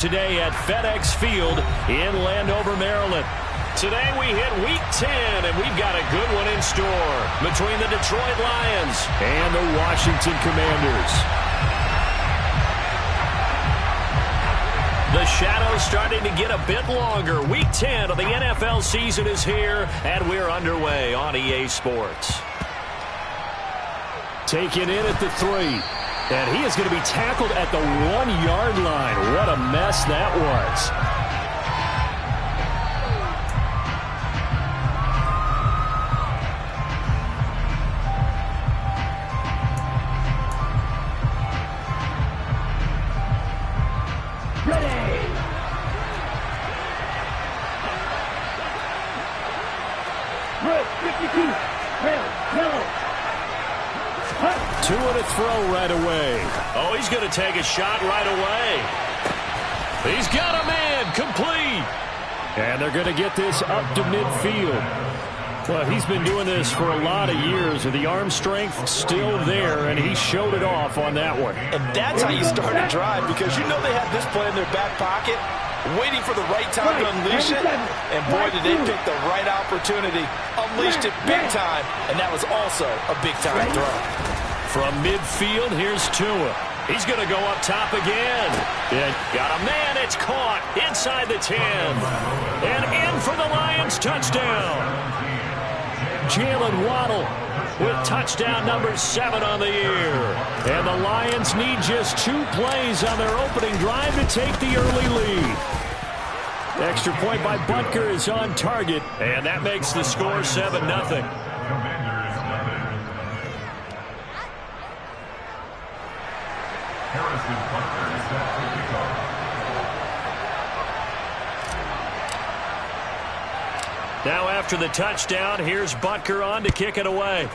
Today at FedEx Field in Landover, Maryland. Today we hit Week 10, and we've got a good one in store between the Detroit Lions and the Washington Commanders. The shadow's starting to get a bit longer. Week 10 of the NFL season is here, and we're underway on EA Sports. Taken in at the 3. And he is going to be tackled at the 1-yard line. What a mess that was. Throw right away. Oh, he's going to take a shot right away. He's got a man complete. And they're going to get this up to midfield. Well, he's been doing this for a lot of years, and the arm strength still there, and he showed it off on that one. And that's how you start a drive, because you know they have this play in their back pocket, waiting for the right time to unleash it. And boy, did they pick the right opportunity. Unleashed it big time, and that was also a big-time throw. From midfield, here's Tua. He's going to go up top again. And got a man. It's caught inside the 10. And in for the Lions touchdown. Jalen Waddle with touchdown number 7 on the year. And the Lions need just 2 plays on their opening drive to take the early lead. Extra point by Butker is on target. And that makes the score 7-0. Now after the touchdown, here's Butker on to kick it away.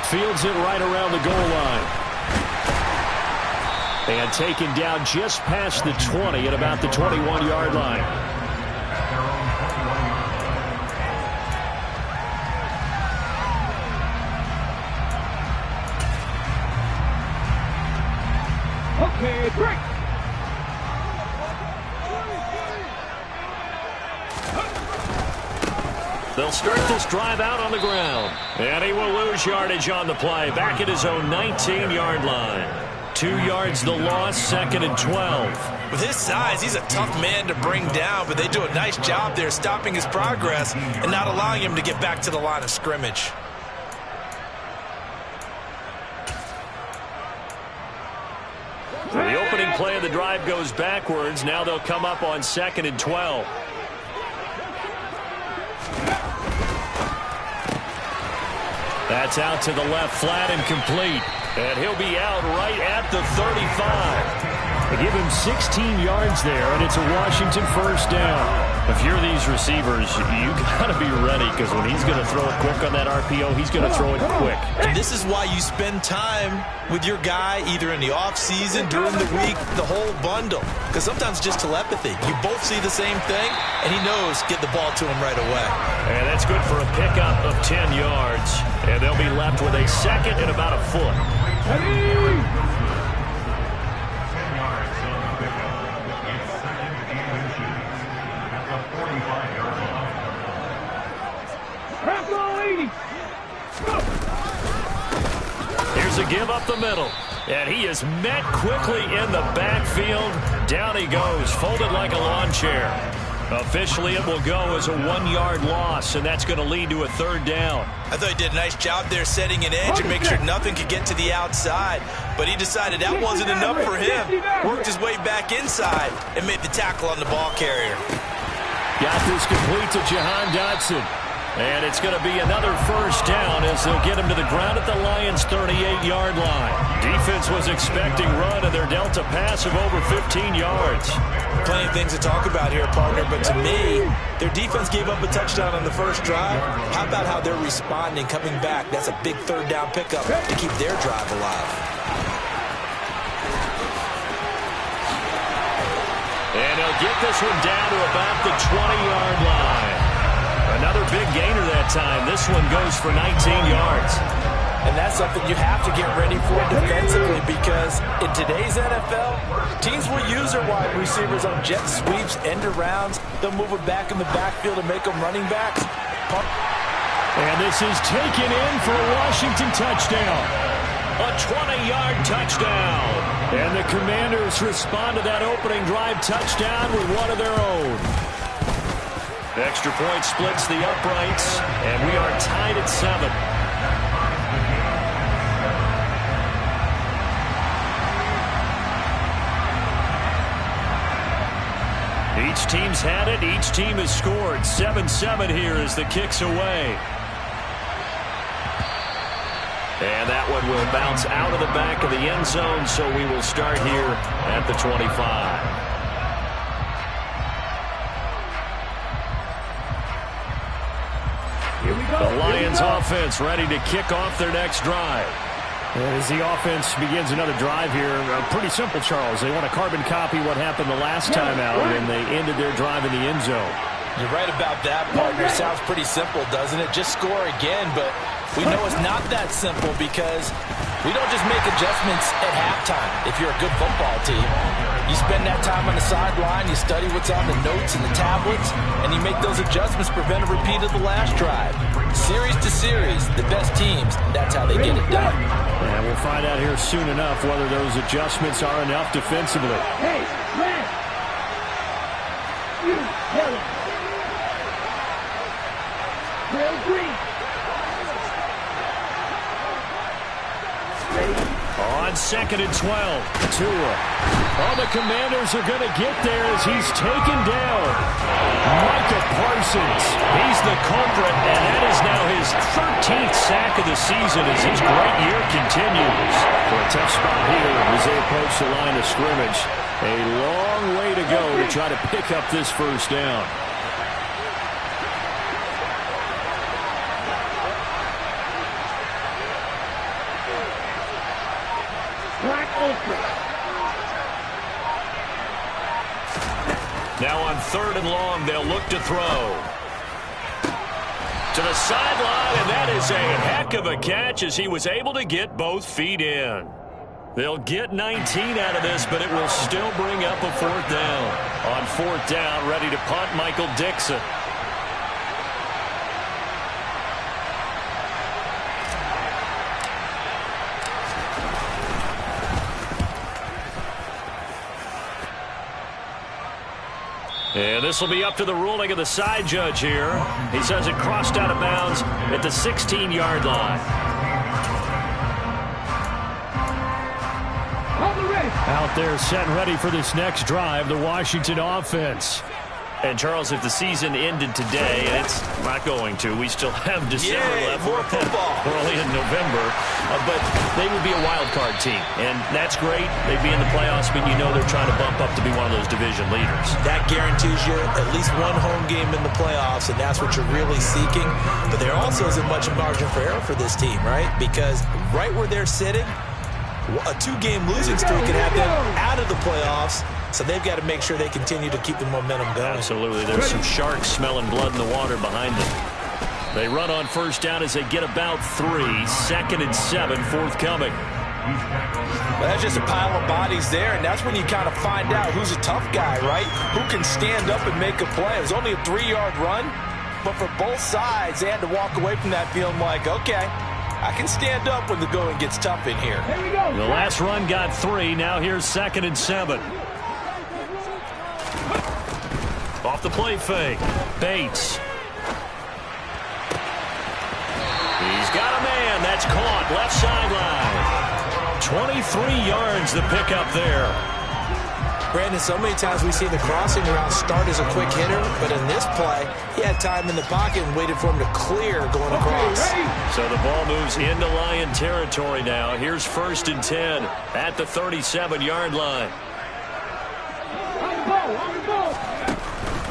Fields it right around the goal line. And taken down just past the 20 at about the 21-yard line. Okay, break. They'll start this drive out on the ground. And he will lose yardage on the play. Back at his own 19-yard line. 2 yards the loss, 2nd and 12. With his size, he's a tough man to bring down, but they do a nice job there stopping his progress and not allowing him to get back to the line of scrimmage. So the opening play of the drive goes backwards. Now they'll come up on 2nd and 12. That's out to the left, flat and complete. And he'll be out right at the 35. They give him 16 yards there, and it's a Washington first down. If you're these receivers, you got to be ready, because when he's going to throw it quick on that RPO, he's going to throw it quick. And this is why you spend time with your guy either in the offseason, during the week, the whole bundle. Because sometimes just telepathy. You both see the same thing, and he knows get the ball to him right away. And that's good for a pickup of 10 yards. And they'll be left with a 2nd and about a foot. Here's a give up the middle. And he is met quickly in the backfield. Down he goes, folded like a lawn chair. Officially, it will go as a 1-yard loss, and that's going to lead to a 3rd down. I thought he did a nice job there setting an edge and make sure nothing could get to the outside. But he decided that wasn't enough for him. Worked his way back inside and made the tackle on the ball carrier. Got this complete to Jahan Dotson. And it's going to be another first down as they'll get him to the ground at the Lions' 38-yard line. Defense was expecting run, and they're dealt a pass of over 15 yards. Plenty of things to talk about here, partner, but to me, their defense gave up a touchdown on the first drive. How about how they're responding, coming back? That's a big 3rd down pickup to keep their drive alive. And they'll get this one down to about the 20-yard line. Another big gainer that time. This one goes for 19 yards. And that's something you have to get ready for defensively, because in today's NFL, teams will use their wide receivers on jet sweeps, end arounds. They'll move it back in the backfield and make them running backs. And this is taken in for a Washington touchdown. A 20-yard touchdown. And the Commanders respond to that opening drive touchdown with one of their own. The extra point splits the uprights, and we are tied at 7. Each team's had it. Each team has scored. 7-7 here as the kick's away. And that one will bounce out of the back of the end zone, so we will start here at the 25. The Lions offense ready to kick off their next drive. As the offense begins another drive here, pretty simple, Charles. They want to carbon copy what happened the last time out when they ended their drive in the end zone. You're right about that, partner. Sounds pretty simple, doesn't it? Just score again, but we know it's not that simple, because we don't just make adjustments at halftime if you're a good football team. You spend that time on the sideline, you study what's on the notes and the tablets, and you make those adjustments, prevent a repeat of the last drive. Series to series, the best teams, that's how they get it done. And we'll find out here soon enough whether those adjustments are enough defensively. Hey, man! You, yellow. Trail green. On 2nd and 12, Tua. Oh, the Commanders are going to get there as he's taken down. Micah Parsons. He's the culprit, and that is now his 13th sack of the season as his great year continues. For a tough spot here as they approach the line of scrimmage. A long way to go to try to pick up this first down. Now on 3rd and long, they'll look to throw. To the sideline, and that is a heck of a catch as he was able to get both feet in. They'll get 19 out of this, but it will still bring up a 4th down. On 4th down, ready to punt, Michael Dixon. And this will be up to the ruling of the side judge here. He says it crossed out of bounds at the 16-yard line. Out there set and ready for this next drive, the Washington offense. And, Charles, if the season ended today, and it's not going to, we still have December left. More football. We're only in November, but they would be a wild card team, and that's great. They'd be in the playoffs, but you know they're trying to bump up to be one of those division leaders. That guarantees you at least one home game in the playoffs, and that's what you're really seeking. But there also isn't much margin for error for this team, right? Because right where they're sitting, a 2-game losing streak can have them out of the playoffs. So they've got to make sure they continue to keep the momentum going. Absolutely. There's some sharks smelling blood in the water behind them. They run on 1st down as they get about 3. 2nd and 7, forthcoming. Well, that's just a pile of bodies there, and that's when you kind of find out who's a tough guy, right? Who can stand up and make a play. It was only a 3-yard run, but for both sides, they had to walk away from that feeling like, okay, I can stand up when the going gets tough in here. Here we go. The last run got 3. Now here's 2nd and 7. Off the play fake. Bates. He's got a man. That's caught. Left sideline. 23 yards the pickup there. Brandon, so many times we see the crossing route start as a quick hitter, but in this play, he had time in the pocket and waited for him to clear going across. So the ball moves into Lion territory now. Here's 1st and 10 at the 37-yard line.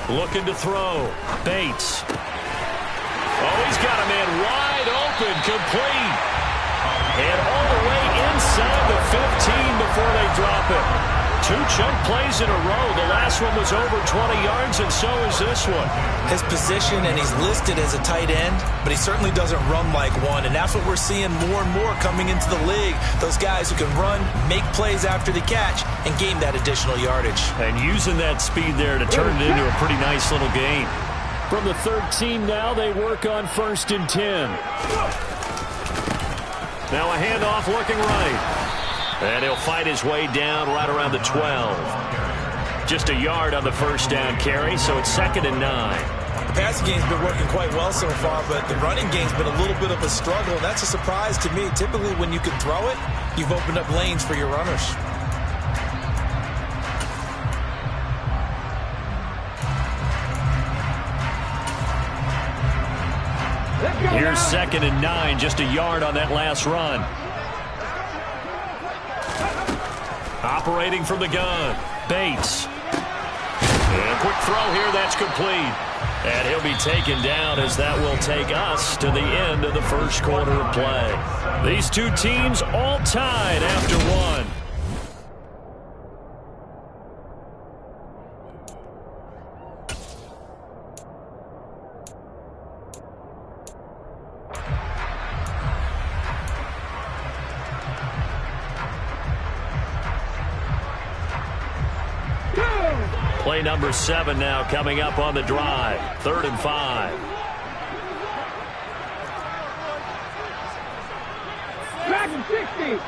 Looking to throw. Bates. Oh, he's got a man wide open, complete. And all the way inside the 15 before they drop it. 2 chunk plays in a row. The last one was over 20 yards, and so is this one. His position, and he's listed as a tight end, but he certainly doesn't run like one, and that's what we're seeing more and more coming into the league. Those guys who can run, make plays after the catch, and gain that additional yardage. And using that speed there to turn it into a pretty nice little game. From the 13 now, they work on 1st and 10. Now a handoff looking right. And he'll fight his way down right around the 12. Just a yard on the first down carry, so it's 2nd and 9. The passing game's been working quite well so far, but the running game's been a little bit of a struggle, and that's a surprise to me. Typically, when you can throw it, you've opened up lanes for your runners. Here's 2nd and 9, just a yard on that last run. Operating from the gun, Bates. And a quick throw here, that's complete. And he'll be taken down as that will take us to the end of the first quarter of play. These two teams all tied after one. Play number 7 now coming up on the drive. 3rd and 5. Trap 60.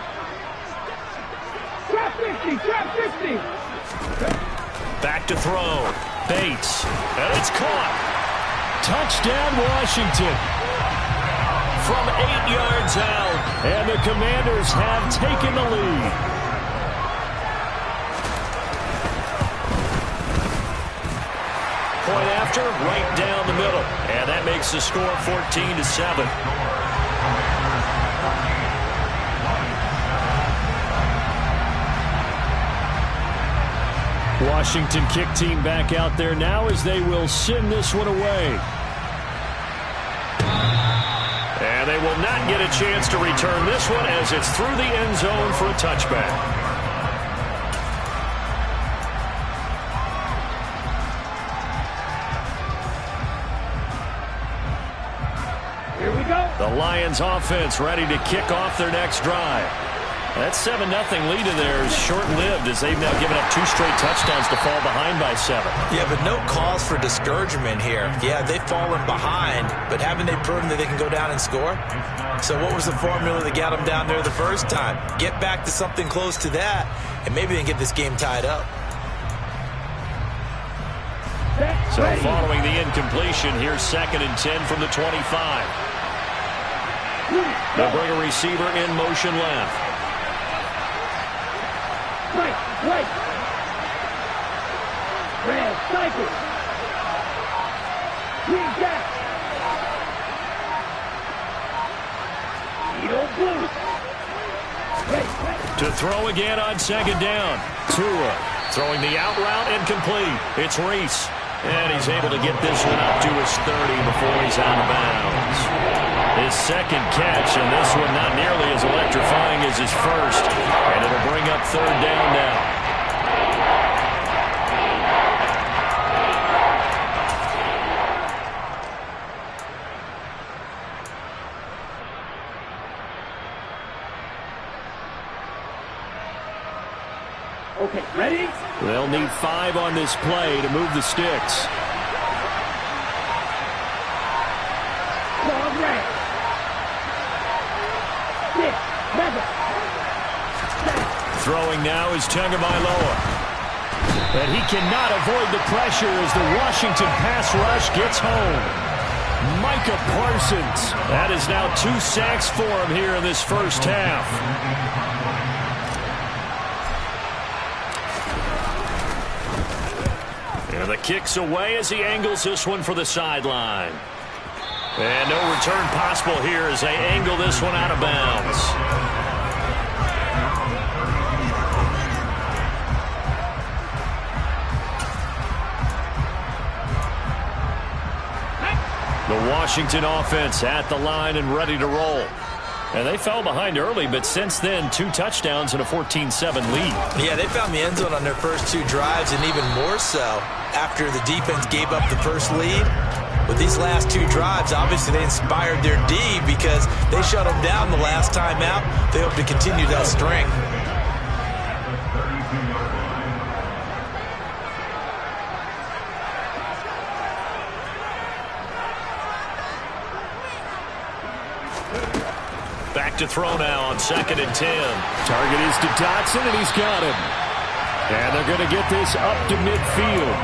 Trap 50. Trap 50. Back to throw. Bates. And it's caught. Touchdown, Washington. From 8 yards out. And the Commanders have taken the lead. Point after, right down the middle. And that makes the score 14-7. Washington kick team back out there now as they will send this one away. And they will not get a chance to return this one as it's through the end zone for a touchback. The Lions offense ready to kick off their next drive. That 7-0 lead in there is short-lived as they've now given up 2 straight touchdowns to fall behind by 7. Yeah, but no cause for discouragement here. Yeah, they've fallen behind, but haven't they proven that they can go down and score? So what was the formula that got them down there the first time? Get back to something close to that, and maybe they can get this game tied up. So following the incompletion, here's 2nd and 10 from the 25. They'll bring a receiver in motion left. Right. Red, cycle. Green jack. Eagle blue. To throw again on 2nd down. Tua throwing the out route incomplete. It's Reese. And he's able to get this one up to his 30 before he's out of bounds. His 2nd catch, and this one not nearly as electrifying as his first. And it'll bring up 3rd down now. Okay, ready? They'll need 5 on this play to move the sticks. Ball red. 6, 7. Throwing now is Tagovailoa. And he cannot avoid the pressure as the Washington pass rush gets home. Micah Parsons. That is now 2 sacks for him here in this first half. And the kick's away as he angles this one for the sideline. And no return possible here as they angle this one out of bounds. The Washington offense at the line and ready to roll. And they fell behind early, but since then, 2 touchdowns and a 14-7 lead. Yeah, they found the end zone on their first 2 drives, and even more so after the defense gave up the first lead. With these last 2 drives, obviously they inspired their D because they shut them down the last time out. They hope to continue that string. Back to throw now on 2nd and 10. Target is to Dotson, and he's got him. And they're going to get this up to midfield.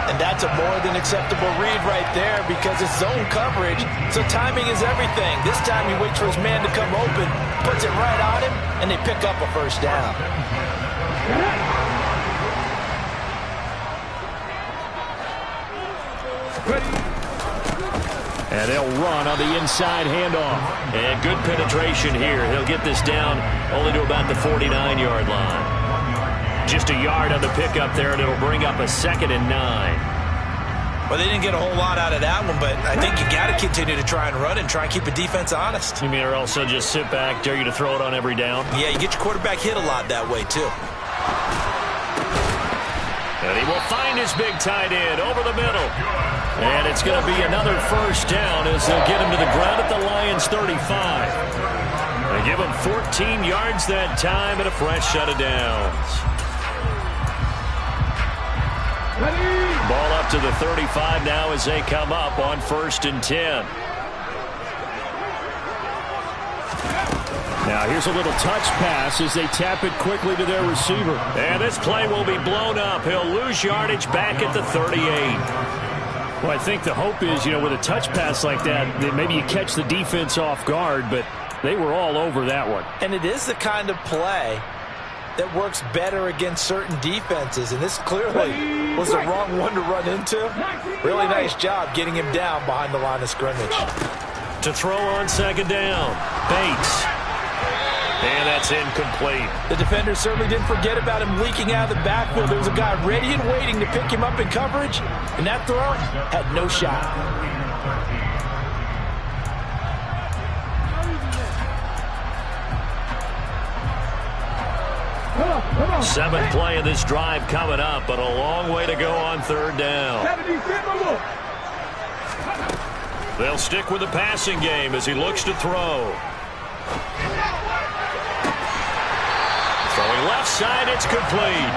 And that's a more than acceptable read right there because it's zone coverage, so timing is everything. This time he waits for his man to come open, puts it right on him, and they pick up a first down. And they'll run on the inside handoff. And good penetration here. He'll get this down only to about the 49-yard line. Just a yard on the pickup there, and it'll bring up a 2nd and 9. Well, they didn't get a whole lot out of that one, but I think you got to continue to try and run and try and keep the defense honest. You mean or also just sit back, dare you to throw it on every down? Yeah, you get your quarterback hit a lot that way, too. And he will find his big tight end over the middle. And it's going to be another first down as they'll get him to the ground at the Lions' 35. They give him 14 yards that time and a fresh set of downs. Ball up to the 35 now as they come up on 1st and 10. Now here's a little touch pass as they tap it quickly to their receiver. And this play will be blown up. He'll lose yardage back at the 38. Well, I think the hope is, with a touch pass like that maybe you catch the defense off guard, but they were all over that one. And it is the kind of play that works better against certain defenses, and this clearly was the wrong one to run into. Really nice job getting him down behind the line of scrimmage. To throw on 2nd down, Bates. And that's incomplete. The defender certainly didn't forget about him leaking out of the backfield. There was a guy ready and waiting to pick him up in coverage, and that throw had no shot. Seventh play of this drive coming up, but a long way to go on 3rd down. They'll stick with the passing game as he looks to throw. Throwing left side, it's complete.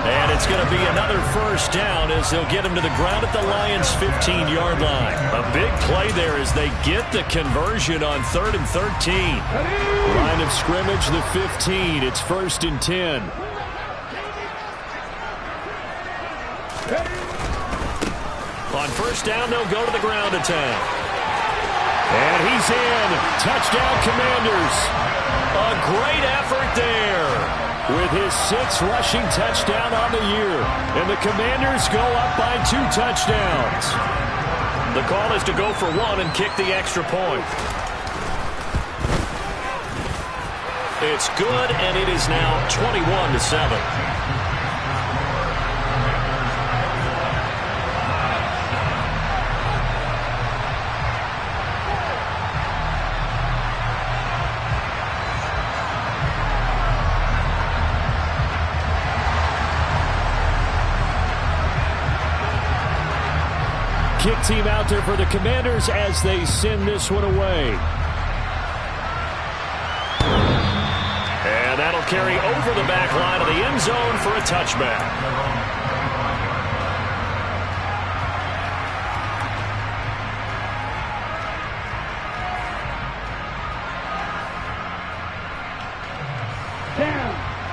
And it's going to be another first down as they'll get him to the ground at the Lions' 15-yard line. A big play there as they get the conversion on 3rd and 13. Line of scrimmage, the 15. It's 1st and 10. On 1st down, they'll go to the ground attack. And he's in. Touchdown, Commanders. A great effort there with his 6th rushing touchdown on the year. And the Commanders go up by 2 touchdowns. The call is to go for 1 and kick the extra point. It's good, and it is now 21-7. Kick team out there for the Commanders as they send this one away. And that'll carry over the back line of the end zone for a touchback.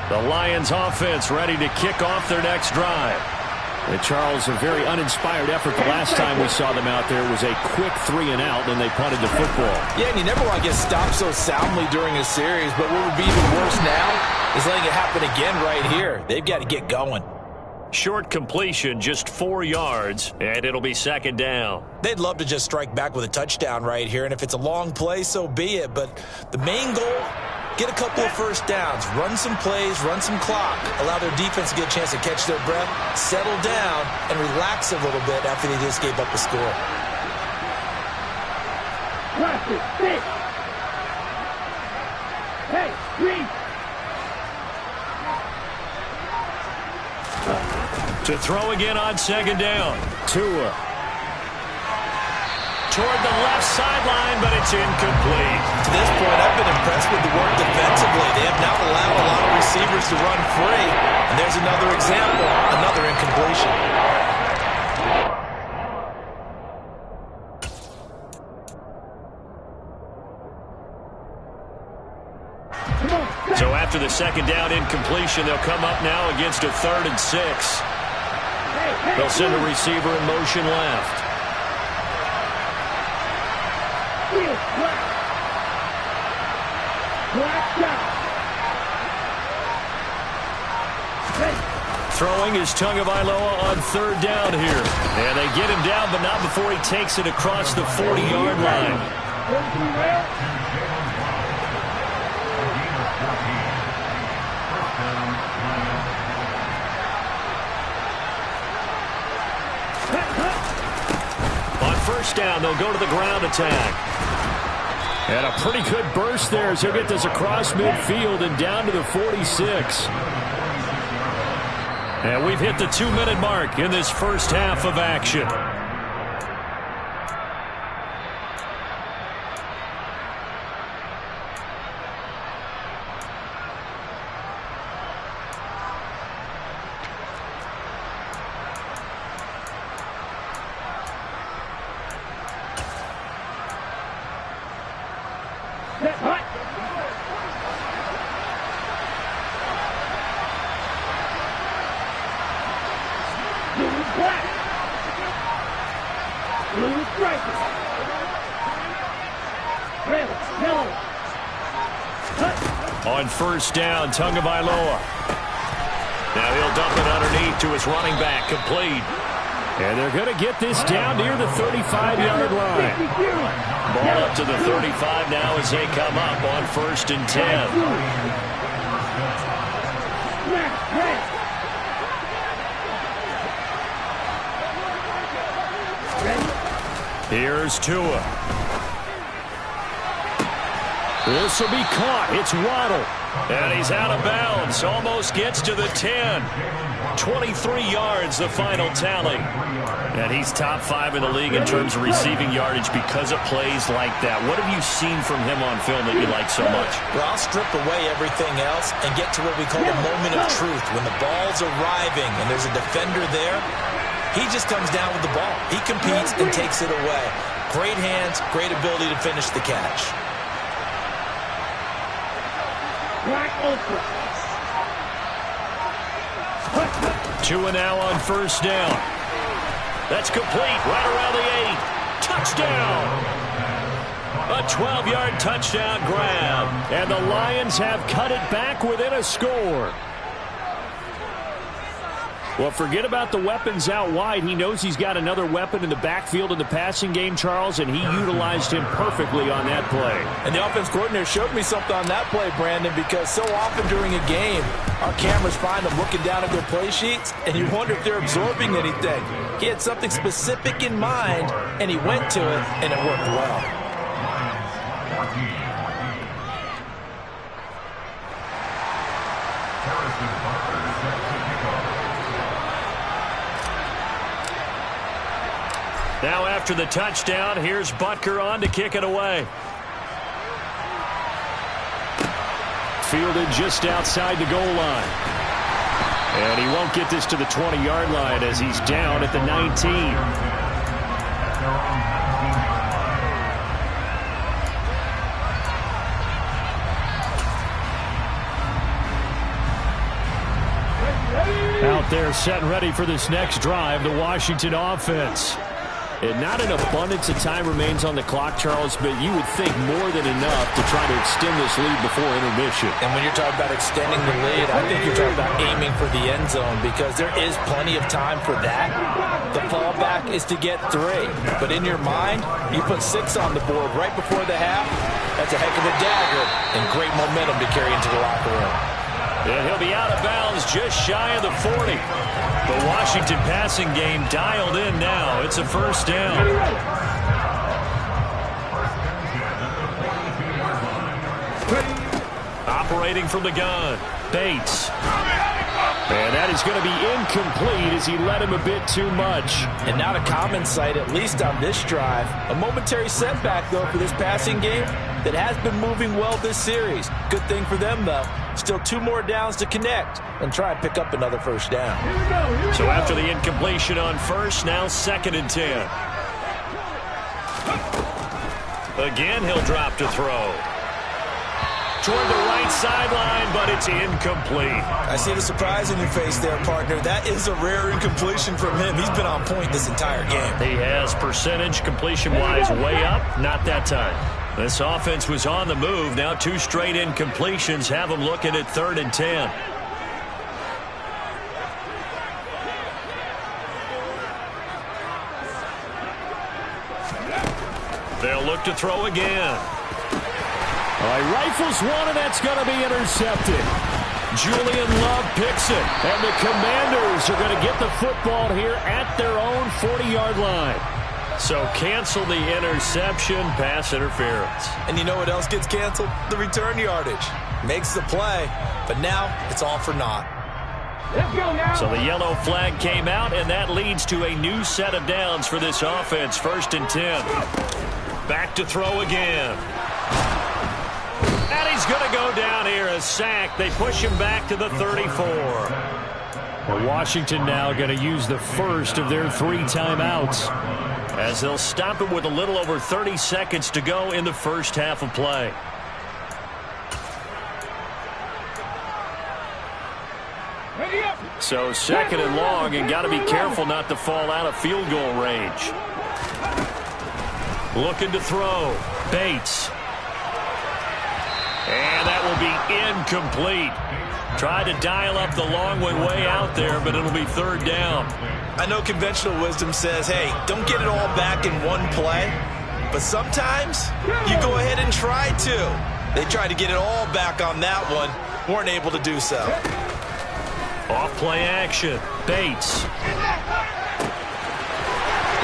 The Lions offense ready to kick off their next drive. And Charles, a very uninspired effort the last time we saw them out there was a quick 3-and-out, then they punted the football. Yeah, and you never want to get stopped so soundly during a series, but what would be even worse now is letting it happen again right here. They've got to get going. Short completion, just 4 yards, and it'll be 2nd down. They'd love to just strike back with a touchdown right here, and if it's a long play, so be it. But the main goal, get a couple of first downs, run some plays, run some clock, allow their defense to get a chance to catch their breath, settle down, and relax a little bit after they just gave up the score. 3. To throw again on second down. Tua. Toward the left sideline, but it's incomplete. To this point, I've been impressed with the work defensively. They have now allowed a lot of receivers to run free. And there's another example, another incompletion. So after the second down incompletion, they'll come up now against a 3rd and 6. They'll send a receiver in motion left. Throwing is Tagovailoa on 3rd down here. And they get him down, but not before he takes it across the 40-yard line. First down, they'll go to the ground attack. And a pretty good burst there as he'll get this across midfield and down to the 46. And we've hit the 2-minute mark in this first half of action. On first down, Tagovailoa. Now he'll dump it underneath to his running back, complete. And they're going to get this down near the 35-yard line. Ball up to the 35 now as they come up on 1st and 10. Here's Tua. This will be caught. It's Waddle. And he's out of bounds. Almost gets to the 10. 23 yards, the final tally. And he's top 5 in the league in terms of receiving yardage because of plays like that. What have you seen from him on film that you like so much? Well, I'll strip away everything else and get to what we call the moment of truth. When the ball's arriving and there's a defender there, he just comes down with the ball. He competes and takes it away. Great hands, great ability to finish the catch. Tua now on first down. That's complete right around the 8. Touchdown! A 12-yard touchdown grab. And the Lions have cut it back within a score. Well, forget about the weapons out wide. He knows he's got another weapon in the backfield in the passing game, Charles, and he utilized him perfectly on that play. And the offense coordinator showed me something on that play, Brandon, because so often during a game, our cameras find them looking down at their play sheets, and you wonder if they're absorbing anything. He had something specific in mind, and he went to it, and it worked well. Now after the touchdown, here's Butker on to kick it away. Fielded just outside the goal line. And he won't get this to the 20-yard line as he's down at the 19. Out there set and ready for this next drive, the Washington offense. And not an abundance of time remains on the clock, Charles, but you would think more than enough to try to extend this lead before intermission. And when you're talking about extending the lead, I think you're talking about aiming for the end zone because there is plenty of time for that. The fallback is to get 3. But in your mind, you put 6 on the board right before the half. That's a heck of a dagger and great momentum to carry into the locker room. And he'll be out of bounds just shy of the 40. The Washington passing game dialed in now. It's a first down. operating from the gun. Bates. And that is going to be incomplete as he led him a bit too much. And not a common sight, at least on this drive. A momentary setback, though, for this passing game that has been moving well this series. Good thing for them, though. Still 2 more downs to connect and try and pick up another first down. So after the incompletion on first, now 2nd and 10. Again, he'll drop to throw. Toward the right sideline, but it's incomplete. I see the surprise in your face there, partner. That is a rare incompletion from him. He's been on point this entire game. He has percentage completion-wise way up. Not that time. This offense was on the move. Now 2 straight incompletions have them looking at 3rd and 10. They'll look to throw again. All right, rifles one, and that's going to be intercepted. Julian Love picks it, and the Commanders are going to get the football here at their own 40-yard line. So cancel the interception, pass interference. And you know what else gets canceled? The return yardage. Makes the play, but now it's all for naught. Let's go now. So the yellow flag came out, and that leads to a new set of downs for this offense. 1st and 10. Back to throw again. And he's going to go down here, a sack. They push him back to the 34. Well, Washington now going to use the first of their 3 timeouts, as they'll stop him with a little over 30 seconds to go in the first half of play. So 2nd and long, and got to be careful not to fall out of field goal range. Looking to throw. Bates. And that will be incomplete. Tried to dial up the long one way out there, but it'll be 3rd down. I know conventional wisdom says, hey, don't get it all back in one play. But sometimes you go ahead and try to. They tried to get it all back on that one. Weren't able to do so. Off play action. Bates.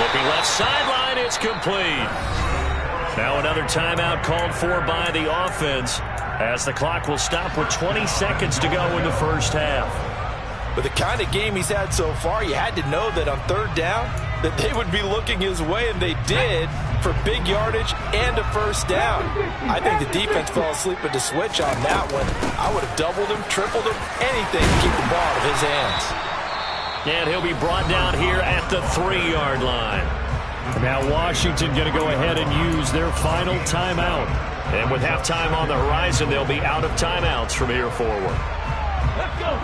Looking left sideline. It's complete. Now another timeout called for by the offense, as the clock will stop with 20 seconds to go in the first half. With the kind of game he's had so far, you had to know that on 3rd down that they would be looking his way, and they did, for big yardage and a first down. I think the defense fell asleep at the switch on that one. I would have doubled him, tripled him, anything to keep the ball out of his hands. And he'll be brought down here at the 3-yard line. Now Washington going to go ahead and use their final timeout. And with halftime on the horizon, they'll be out of timeouts from here forward.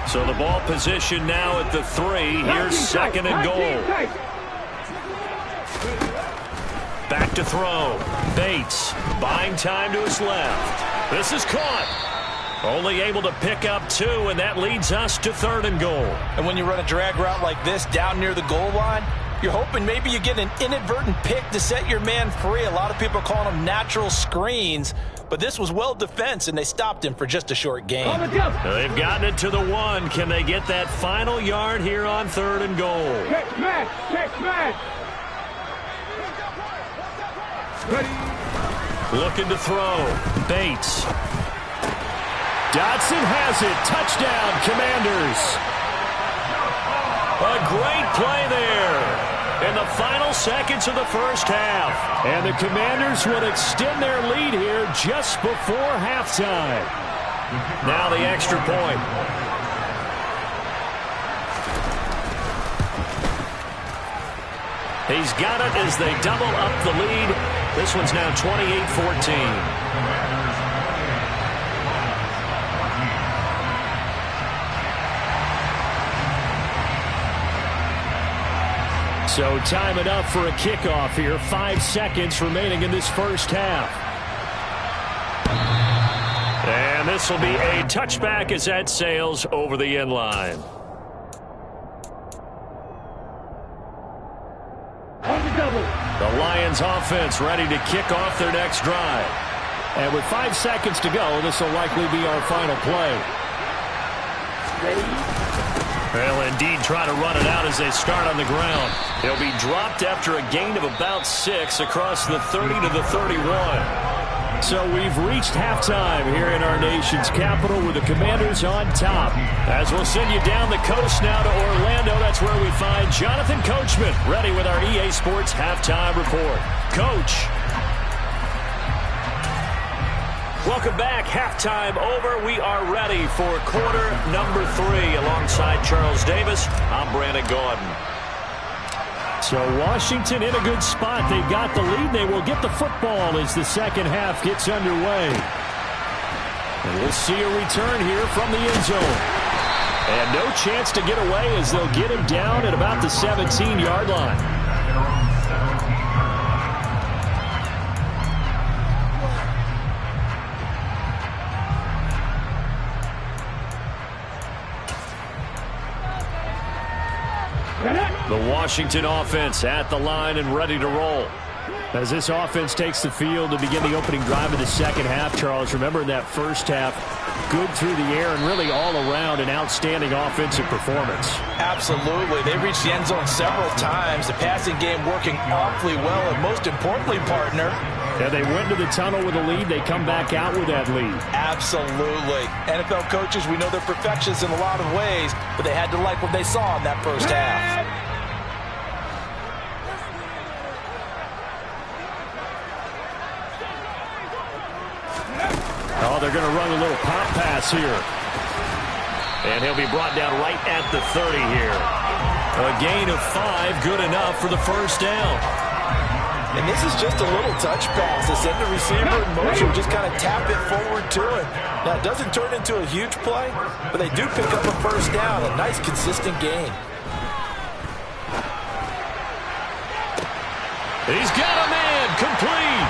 So the ball position now at the 3. Here's 2nd and goal. Back to throw. Bates buying time to his left. This is caught. Only able to pick up 2, and that leads us to 3rd and goal. And when you run a drag route like this down near the goal line, you're hoping maybe you get an inadvertent pick to set your man free. A lot of people are calling them natural screens, but this was well defense, and they stopped him for just a short gain. They've gotten it to the 1. Can they get that final yard here on 3rd and goal? Check smash. Check smash. Looking to throw. Bates. Dotson has it. Touchdown, Commanders. A great play there in the final seconds of the first half. And the Commanders would extend their lead here just before halftime. Now the extra point. He's got it as they double up the lead. This one's now 28-14. So time enough for a kickoff here. 5 seconds remaining in this first half. And this will be a touchback as that sails over the end line. The Lions offense ready to kick off their next drive. And with 5 seconds to go, this will likely be our final play. They'll indeed try to run it out as they start on the ground. They'll be dropped after a gain of about 6 across the 30 to the 31. So we've reached halftime here in our nation's capital with the Commanders on top. As we'll send you down the coast now to Orlando, that's where we find Jonathan Coachman ready with our EA Sports halftime report. Coach. Welcome back. Halftime over. We are ready for quarter number 3 alongside Charles Davis. I'm Brandon Gordon. So Washington in a good spot. They've got the lead. They will get the football as the second half gets underway. And we'll see a return here from the end zone. And no chance to get away as they'll get him down at about the 17-yard line. The Washington offense at the line and ready to roll. As this offense takes the field to begin the opening drive of the second half, Charles, remember in that first half, good through the air and really all around an outstanding offensive performance. Absolutely. They reached the end zone several times. The passing game working awfully well, and most importantly, partner, yeah, they went to the tunnel with a lead. They come back out with that lead. Absolutely. NFL coaches, we know they're perfectionists in a lot of ways, but they had to like what they saw in that first half. Oh, they're going to run a little pop pass here. And he'll be brought down right at the 30 here. A gain of 5, good enough for the first down. And this is just a little touch pass. They send the receiver in motion, just kind of tap it forward to him. Now, it doesn't turn into a huge play, but they do pick up a first down. A nice, consistent gain. He's got a man, complete.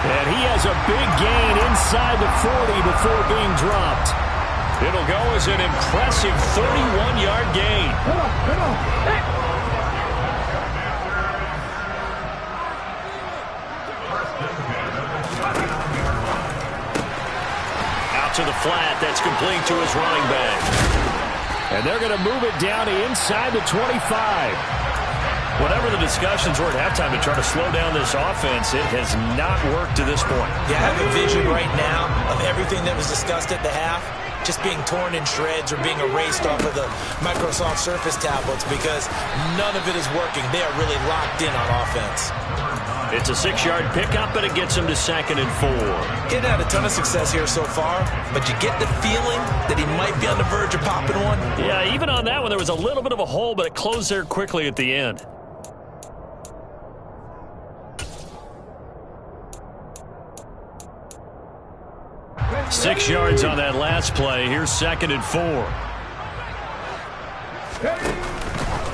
And he has a big gain inside the 40 before being dropped. It'll go as an impressive 31-yard gain. Come on. Hey. Out to the flat. That's complete to his running back. And they're going to move it down to inside the 25. Whatever the discussions were at halftime to try to slow down this offense, it has not worked to this point. Yeah, I have a vision right now of everything that was discussed at the half just being torn in shreds or being erased off of the Microsoft Surface tablets because none of it is working. They are really locked in on offense. It's a 6-yard pickup, but it gets him to 2nd and 4. He hadn't had a ton of success here so far, but you get the feeling that he might be on the verge of popping one. Yeah, even on that one, there was a little bit of a hole, but it closed there quickly at the end. Six yards on that last play. Here's 2nd and 4.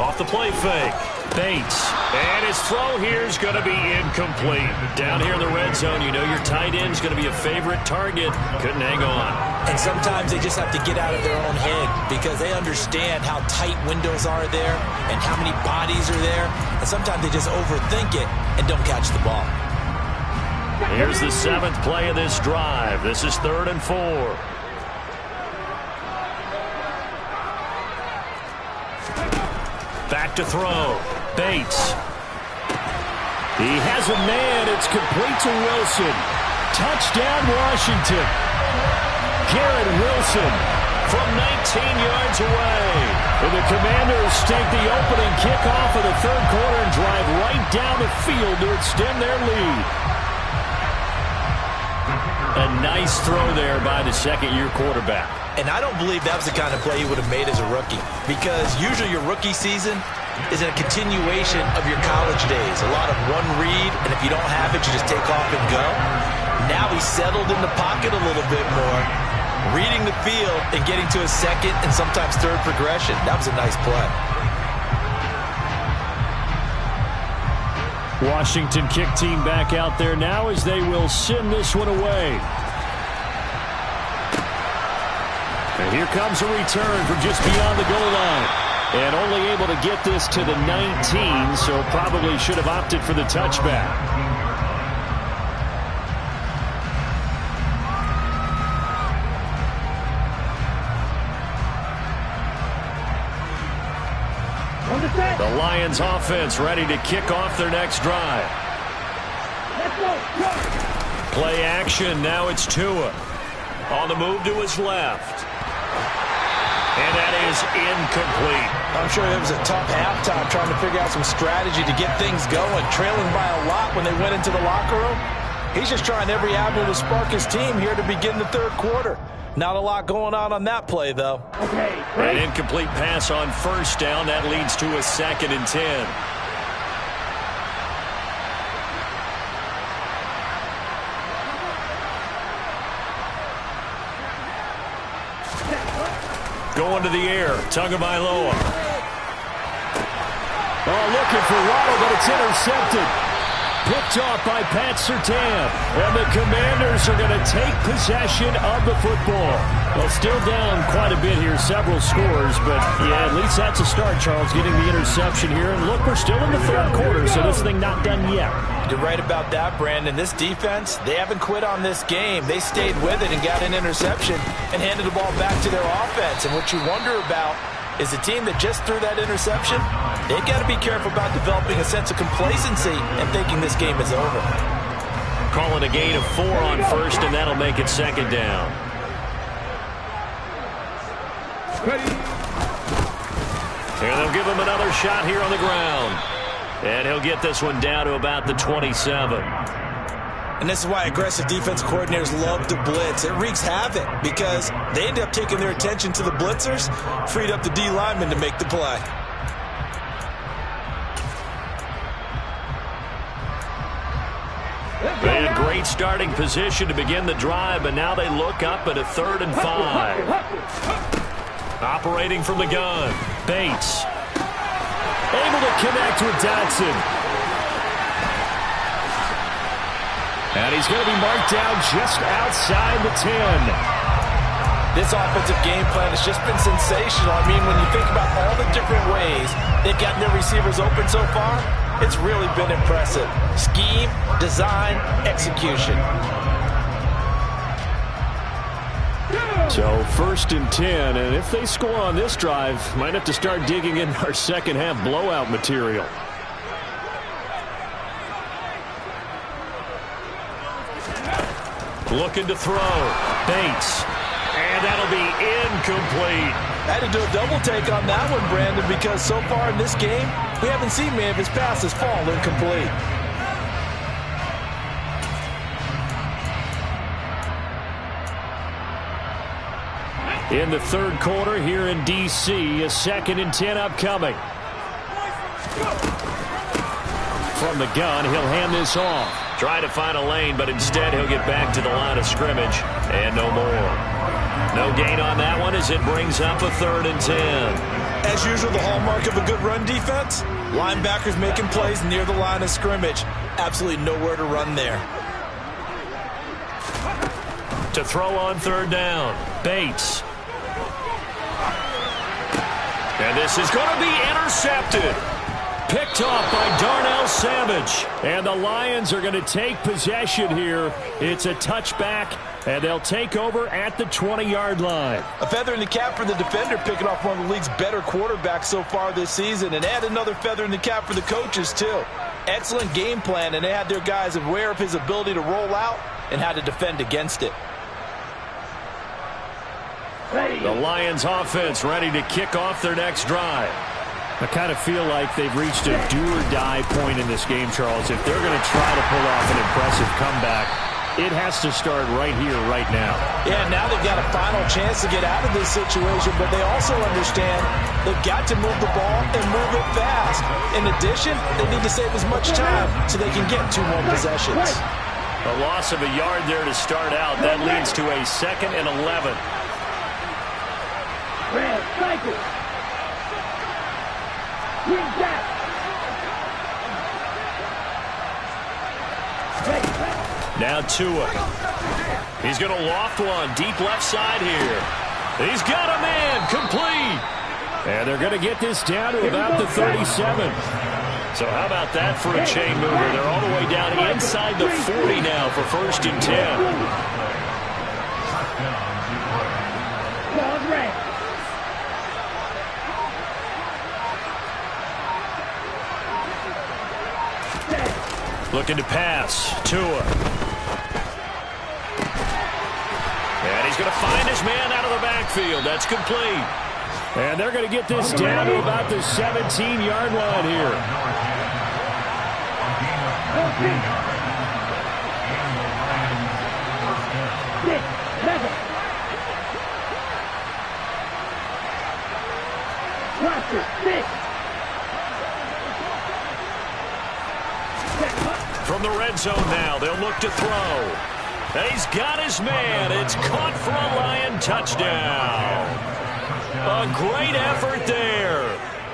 Off the play fake. Bates. And his throw here is going to be incomplete. Down here in the red zone, you know your tight end is going to be a favorite target. Couldn't hang on. And sometimes they just have to get out of their own head because they understand how tight windows are there and how many bodies are there. And sometimes they just overthink it and don't catch the ball. Here's the 7th play of this drive. This is 3rd and 4. Back to throw. Bates. He has a man. It's complete to Wilson. Touchdown, Washington. Garrett Wilson from 19 yards away. And the Commanders take the opening kickoff of the 3rd quarter and drive right down the field to extend their lead. A nice throw there by the 2nd-year quarterback. And I don't believe that was the kind of play he would have made as a rookie because usually your rookie season is a continuation of your college days. A lot of one read, and if you don't have it, you just take off and go. Now he's settled in the pocket a little bit more, reading the field and getting to his 2nd and sometimes 3rd progression. That was a nice play. Washington kick team back out there now as they will send this one away. And here comes a return from just beyond the goal line. And only able to get this to the 19, so probably should have opted for the touchback. The Lions offense ready to kick off their next drive. Let's go. Play action. Now it's Tua. On the move to his left. And that is incomplete. I'm sure it was a tough halftime trying to figure out some strategy to get things going. Trailing by a lot when they went into the locker room. He's just trying every avenue to spark his team here to begin the third quarter. Not a lot going on that play, though. An incomplete pass on first down. That leads to a 2nd and 10. Going to the air. Tagovailoa. Oh, looking for Waddle, but it's intercepted. Picked off by Pat Surtain. And the Commanders are going to take possession of the football. Well, still down quite a bit here, several scores. But, yeah, at least that's a start, Charles, getting the interception here. And, look, we're still in the third quarter, so this thing not done yet. You're right about that, Brandon. This defense, they haven't quit on this game. They stayed with it and got an interception and handed the ball back to their offense. And what you wonder about is a team that just threw that interception, they've got to be careful about developing a sense of complacency and thinking this game is over. Calling a gain of 4 on first, and that'll make it 2nd down. And they'll give him another shot here on the ground. And he'll get this one down to about the 27. And this is why aggressive defense coordinators love to blitz. It wreaks havoc because they end up taking their attention to the blitzers, freed up the D lineman to make the play. They had great starting position to begin the drive, but now they look up at a 3rd and 5. Operating from the gun, Bates. Able to connect with Dotson. And he's going to be marked down just outside the 10. This offensive game plan has just been sensational. I mean, when you think about all the different ways they've gotten their receivers open so far, it's really been impressive. Scheme, design, execution. So 1st and 10, and if they score on this drive, might have to start digging in our second half blowout material. Looking to throw. Bates. And that'll be incomplete. I had to do a double take on that one, Brandon, because so far in this game, we haven't seen many of his passes fall incomplete. In the third quarter here in D.C., a 2nd and 10 upcoming. From the gun, he'll hand this off. Try to find a lane, but instead he'll get back to the line of scrimmage. And no more. No gain on that one as it brings up a 3rd and 10. As usual, the hallmark of a good run defense, linebackers making plays near the line of scrimmage. Absolutely nowhere to run there. To throw on 3rd down, Bates. And this is going to be intercepted. Picked off by Darnell Savage. And the Lions are going to take possession here. It's a touchback, and they'll take over at the 20-yard line. A feather in the cap for the defender, picking off one of the league's better quarterbacks so far this season. And add another feather in the cap for the coaches, too. Excellent game plan, and they had their guys aware of his ability to roll out and how to defend against it. The Lions offense ready to kick off their next drive. I kind of feel like they've reached a do-or-die point in this game, Charles. If they're going to try to pull off an impressive comeback, it has to start right here, right now. Yeah, now they've got a final chance to get out of this situation, but they also understand they've got to move the ball and move it fast. In addition, they need to save as much time so they can get 2 more possessions. A loss of a yard there to start out. That leads to a 2nd and 11. Red, cycle. Green back. Now Tua. He's going to loft one deep left side here. He's got a man complete. And they're going to get this down to about the 37. So how about that for a chain mover? They're all the way down inside the 40 now for 1st and 10. Looking to pass. Tua. He's going to find his man out of the backfield. That's complete. And they're going to get this down to about the 17-yard line here. From the red zone now, they'll look to throw. And he's got his man. It's caught for a Lion touchdown. A great effort there.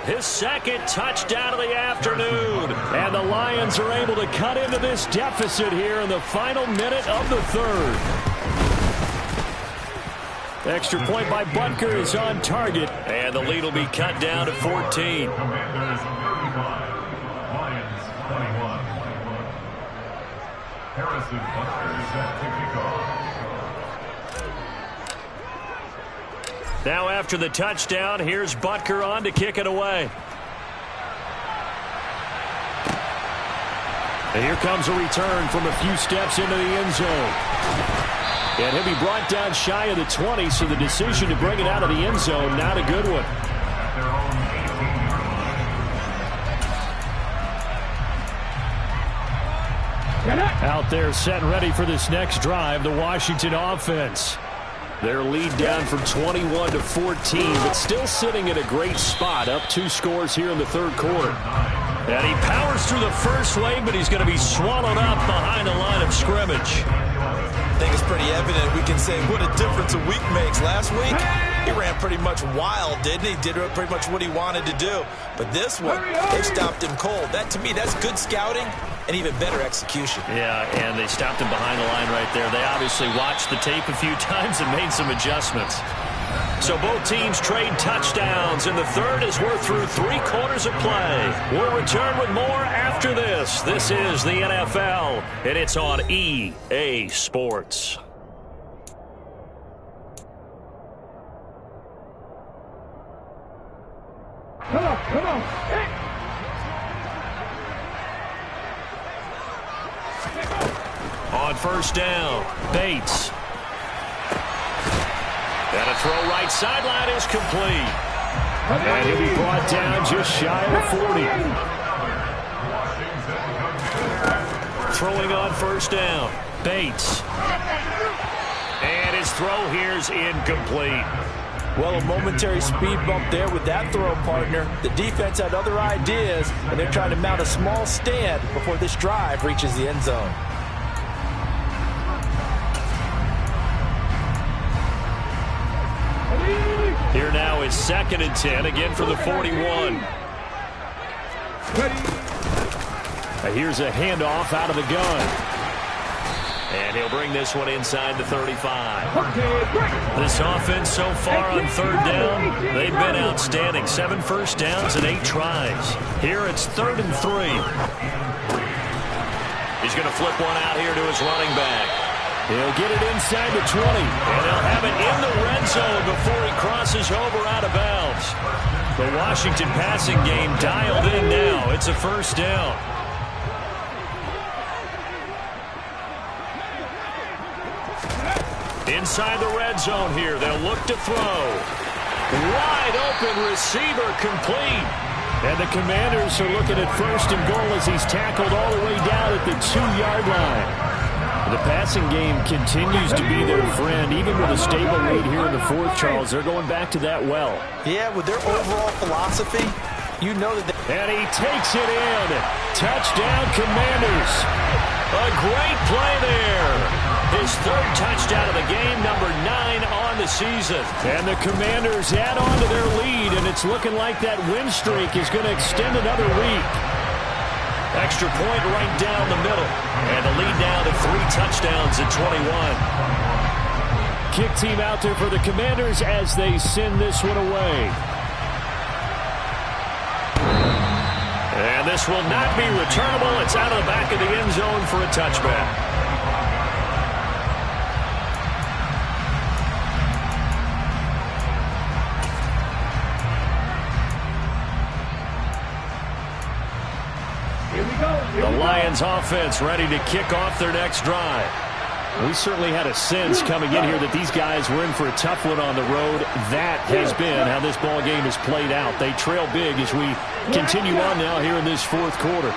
His second touchdown of the afternoon. And the Lions are able to cut into this deficit here in the final minute of the third. Extra point by Butker is on target. And the lead will be cut down to 14. Commanders 35, Lions 21. Harrison Butker set to kick off. Now after the touchdown, here's Butker on to kick it away. And here comes a return from a few steps into the end zone. And he'll be brought down shy of the 20, so the decision to bring it out of the end zone, not a good one. Out there set and ready for this next drive, the Washington offense. Their lead down from 21 to 14, but still sitting in a great spot, up 2 scores here in the third quarter. And he powers through the first wave, but he's going to be swallowed up behind the line of scrimmage. I think it's pretty evident. We can say what a difference a week makes. Last week, he ran pretty much wild, didn't he? Did pretty much what he wanted to do. But this one, they stopped him cold. That, to me, that's good scouting and even better execution. Yeah, and they stopped him behind the line right there. They obviously watched the tape a few times and made some adjustments. So both teams trade touchdowns in the third as we're through 3 quarters of play. We'll return with more after this. This is the NFL, and it's on EA Sports. Come on. Hey. On first down, Bates. And a throw right sideline is complete. And he'll be brought down just shy of the 40. Throwing on first down, Bates. And his throw here's incomplete. Well, a momentary speed bump there with that throw, partner. The defense had other ideas, and they're trying to mount a small stand before this drive reaches the end zone. Here now is 2nd and 10, again for the 41. Here's a handoff out of the gun. And he'll bring this one inside the 35. This offense so far on third down, they've been outstanding. 7 first downs and 8 tries. Here it's 3rd and 3. He's going to flip one out here to his running back. He'll get it inside the 20. And he'll have it in the red zone before he crosses over out of bounds. The Washington passing game dialed in now. It's a first down. Inside the red zone here, they'll look to throw. Wide open receiver complete. And the Commanders are looking at 1st and goal as he's tackled all the way down at the 2-yard line. The passing game continues to be their friend. Even with a stable lead here in the 4th, Charles, they're going back to that well. Yeah, with their overall philosophy, you know that And he takes it in. Touchdown, Commanders. A great play there. His 3rd touchdown of the game, number 9 on the season. And the Commanders add on to their lead, and it's looking like that win streak is going to extend another week. Extra point right down the middle. And the lead down to 3 touchdowns at 21. Kick team out there for the Commanders as they send this one away. And this will not be returnable. It's out of the back of the end zone for a touchback. The Lions offense ready to kick off their next drive. We certainly had a sense coming in here that these guys were in for a tough one on the road. That has been how this ball game has played out. They trail big as we continue on now here in this fourth quarter.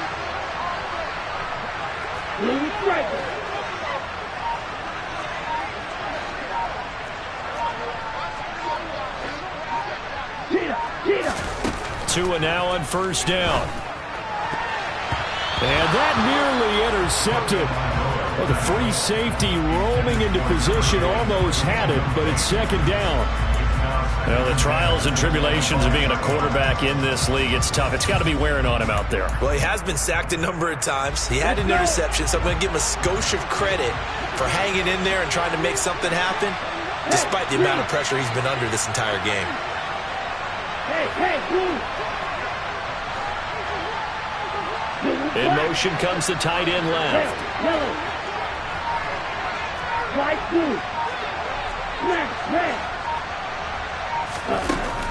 Tua now on first down. And that nearly intercepted. Well, the free safety roaming into position almost had it, but it's second down. Well, the trials and tribulations of being a quarterback in this league, it's tough. It's got to be wearing on him out there. Well, he has been sacked a number of times. He had an interception, so I'm going to give him a skosh of credit for hanging in there and trying to make something happen, despite the amount of pressure he's been under this entire game. In motion comes the tight end left.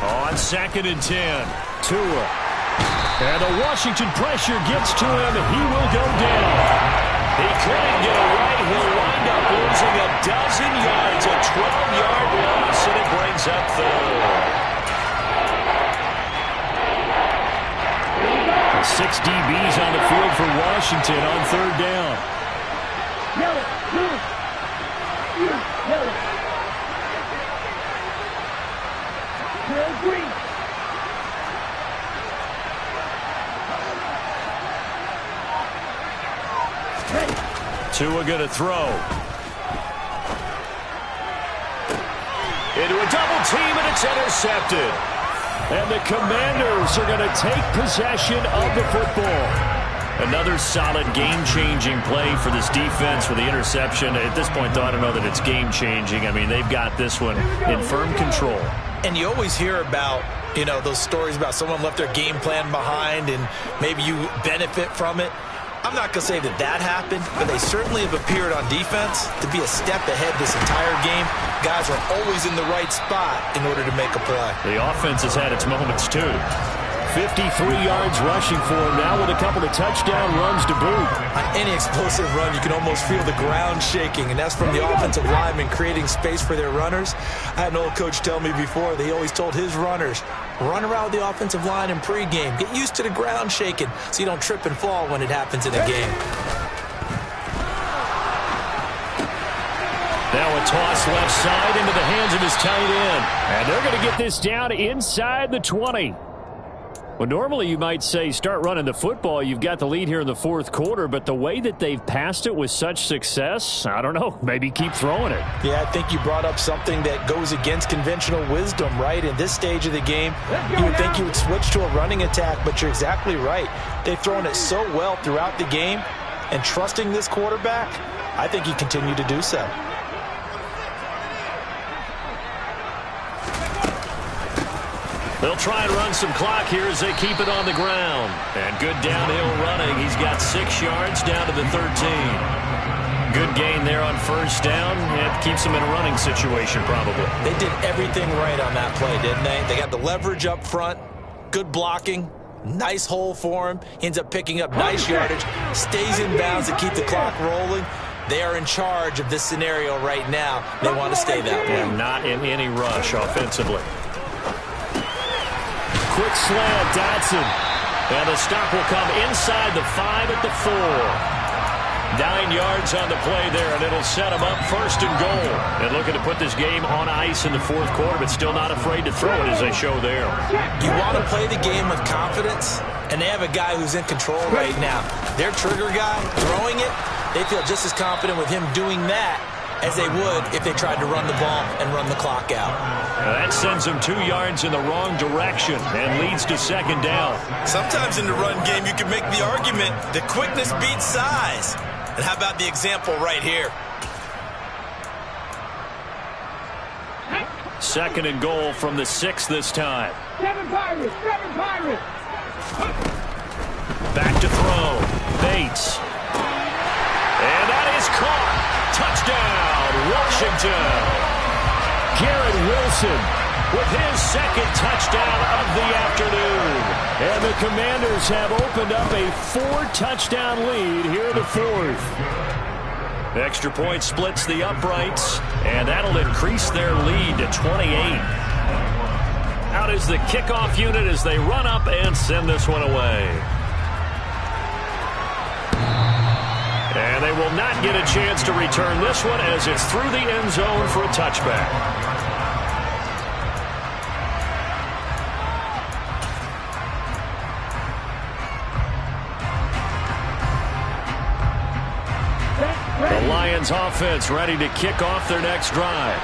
On 2nd and 10, Tua. And the Washington pressure gets to him, and he will go down. He couldn't get it right. He'll wind up losing a dozen yards, a 12-yard loss, and it brings up third. 6 DBs on the field for Washington on third down. Tua going to throw. Into a double team, and it's intercepted. And the Commanders are going to take possession of the football. Another solid game-changing play for this defense with the interception. At this point, though, I don't know that it's game-changing. I mean, they've got this one in firm control. And you always hear about, you know, those stories about someone left their game plan behind and maybe you benefit from it. I'm not going to say that that happened, but they certainly have appeared on defense to be a step ahead this entire game. Guys are always in the right spot in order to make a play. The offense has had its moments, too. 53 yards rushing for him now with a couple of touchdown runs to boot. On any explosive run, you can almost feel the ground shaking, and that's from the offensive linemen creating space for their runners. I had an old coach tell me before, he always told his runners, run around the offensive line in pregame. Get used to the ground shaking so you don't trip and fall when it happens in a game. Now a toss left side into the hands of his tight end. And they're going to get this down inside the 20. Well, normally you might say start running the football. You've got the lead here in the fourth quarter, but the way that they've passed it with such success, I don't know, maybe keep throwing it. Yeah, I think you brought up something that goes against conventional wisdom, right? In this stage of the game, you would think you would switch to a running attack, but you're exactly right. They've thrown it so well throughout the game, and trusting this quarterback, I think you continue to do so. They'll try and run some clock here as they keep it on the ground. And good downhill running. He's got 6 yards down to the 13. Good gain there on first down. It keeps him in a running situation probably. They did everything right on that play, didn't they? They got the leverage up front, good blocking, nice hole for him. He ends up picking up nice yardage, stays in bounds to keep the clock rolling. They are in charge of this scenario right now. They want to stay that way. And not in any rush offensively. Quick slant, Dotson. And the stop will come inside the 5 at the 4. 9 yards on the play there, and it'll set them up first and goal. And looking to put this game on ice in the fourth quarter, but still not afraid to throw it as they show there. You want to play the game with confidence, and they have a guy who's in control right now. Their trigger guy, throwing it, they feel just as confident with him doing that as they would if they tried to run the ball and run the clock out. That sends them 2 yards in the wrong direction and leads to second down. Sometimes in the run game, you can make the argument that quickness beats size. And how about the example right here? Second and goal from the 6 this time. Seven Pirates! Back to throw. Bates. And that is caught. Touchdown, Washington. Garrett Wilson with his second touchdown of the afternoon. And the Commanders have opened up a 4-touchdown lead here in the fourth. Extra point splits the uprights, and that'll increase their lead to 28. Out is the kickoff unit as they run up and send this one away. And they will not get a chance to return this one as it's through the end zone for a touchback. The Lions offense ready to kick off their next drive.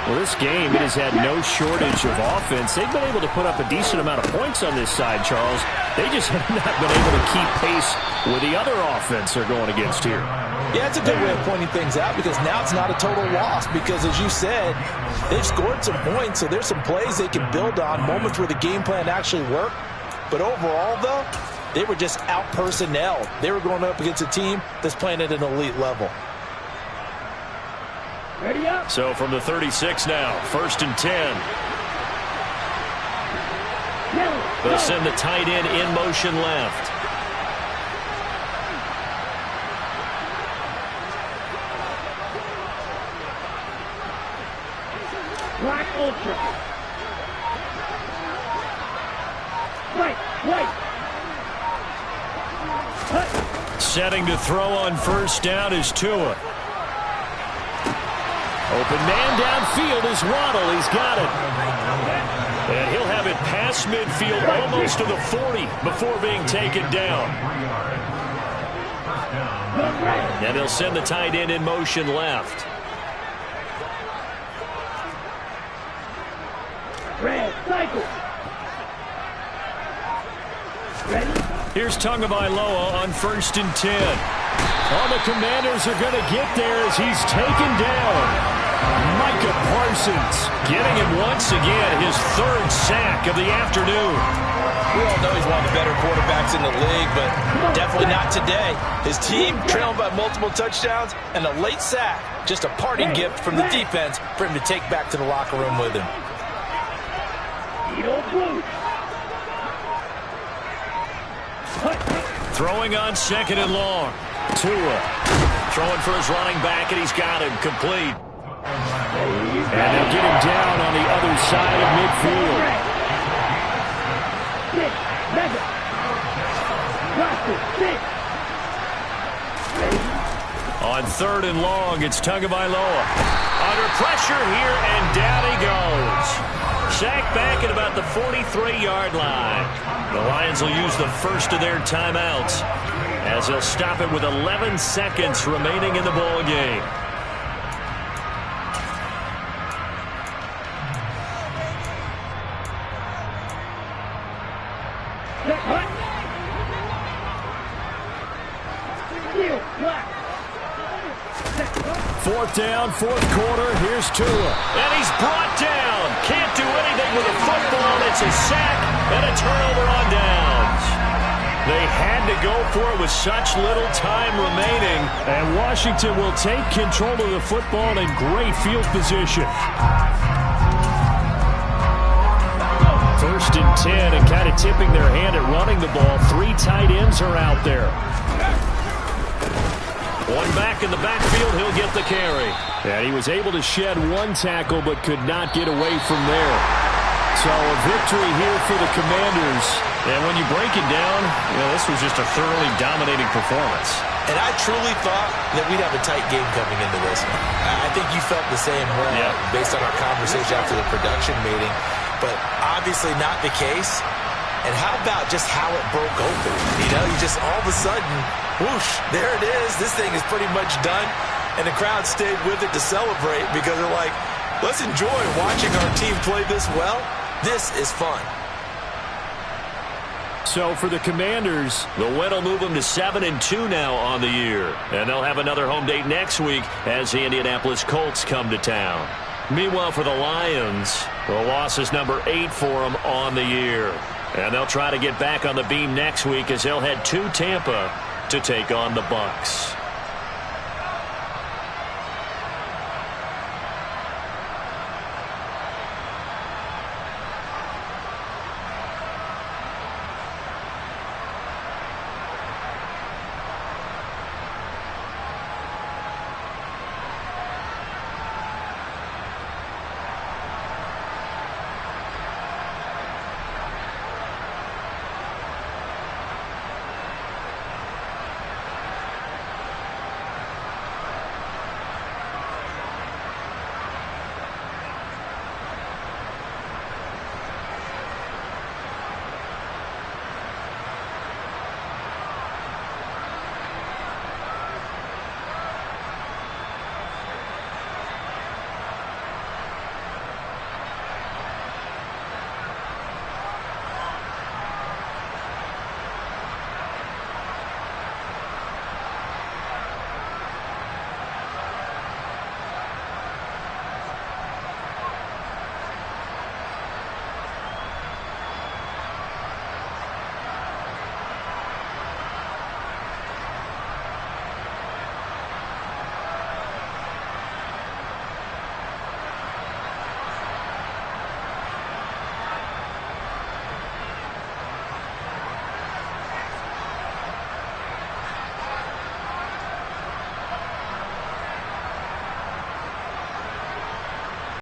Well, this game, it has had no shortage of offense. They've been able to put up a decent amount of points on this side, Charles. They just have not been able to keep pace with the other offense they're going against here. Yeah, it's a good way of pointing things out because now it's not a total loss because, as you said, they've scored some points, so there's some plays they can build on, moments where the game plan actually worked. But overall, though, they were just out-personnelled. They were going up against a team that's playing at an elite level. Ready up. So from the 36 now, 1st and 10. They'll send the tight end in motion left. Black ultra. White. Setting to throw on 1st down is Tua. Open man downfield is Waddle. He's got it. And he'll have it past midfield almost to the 40 before being taken down. And they'll send the tight end in motion left. Red cycle. Ready? Here's Tagovailoa on 1st and 10. All the Commanders are going to get there as he's taken down. Micah Parsons getting him once again, his 3rd sack of the afternoon. We all know he's one of the better quarterbacks in the league, but definitely not today. His team trailing by multiple touchdowns and a late sack. Just a parting gift from the defense for him to take back to the locker room with him. Throwing on 2nd and long. Tua throwing for his running back, and he's got him complete. And they'll get him down on the other side of midfield. On 3rd and long, it's Tagovailoa. Under pressure here, and down he goes. Sacked back at about the 43-yard line. The Lions will use the first of their timeouts as they'll stop it with 11 seconds remaining in the ball game. Fourth down, 4th quarter. Here's Tua. And he's brought down. Can't do anything with a football. It's a sack and a turnover on downs. They had to go for it with such little time remaining. And Washington will take control of the football in great field position. 1st and 10, and kind of tipping their hand at running the ball. 3 tight ends are out there. One back in the backfield, he'll get the carry. And he was able to shed 1 tackle, but could not get away from there. So a victory here for the Commanders. And when you break it down, this was just a thoroughly dominating performance. And I truly thought that we'd have a tight game coming into this one. I think you felt the same way based on our conversation after the production meeting. But obviously not the case. And how about just how it broke open? You just all of a sudden, whoosh, there it is. This thing is pretty much done. And the crowd stayed with it to celebrate because they're like, let's enjoy watching our team play this well. This is fun. So for the Commanders, the win will move them to 7-2 now on the year. And they'll have another home date next week as the Indianapolis Colts come to town. Meanwhile, for the Lions, the loss is number 8 for them on the year. And they'll try to get back on the beam next week as they'll head to Tampa to take on the Bucs.